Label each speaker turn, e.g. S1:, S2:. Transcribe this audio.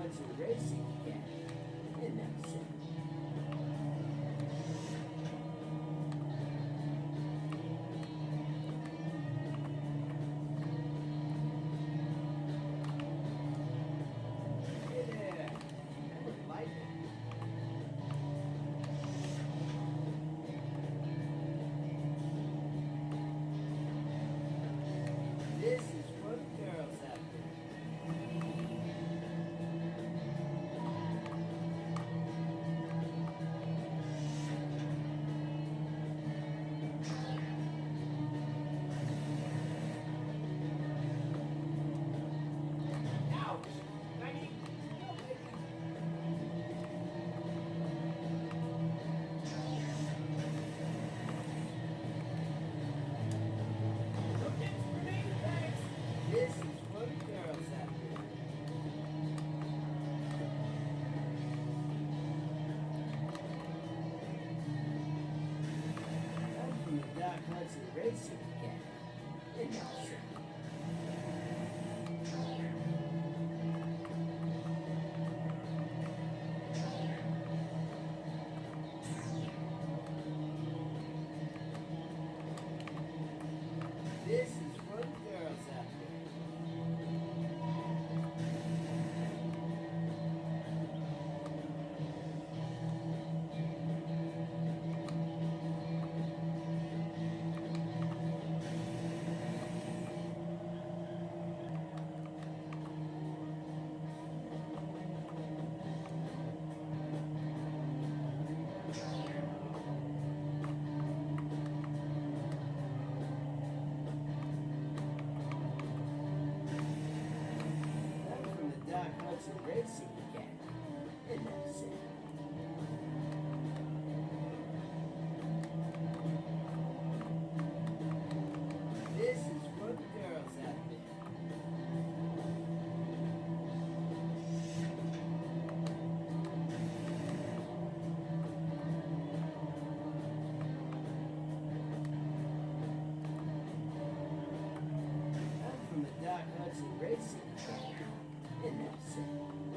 S1: Hudson Racing Academy in Nelson. Hey there, I would like it. This is for the girls out there. Ouch! I need help, baby. Looking for me, thanks. This is for the girls out there. I'm from the Doc Hudson Racing Academy in Nelson. This is for the girls out there. I'm from the Doc Hudson Racing Academy in Nelson. This is for the girls out there. I'm from the Doc Hudson Racing Academy in Nelson.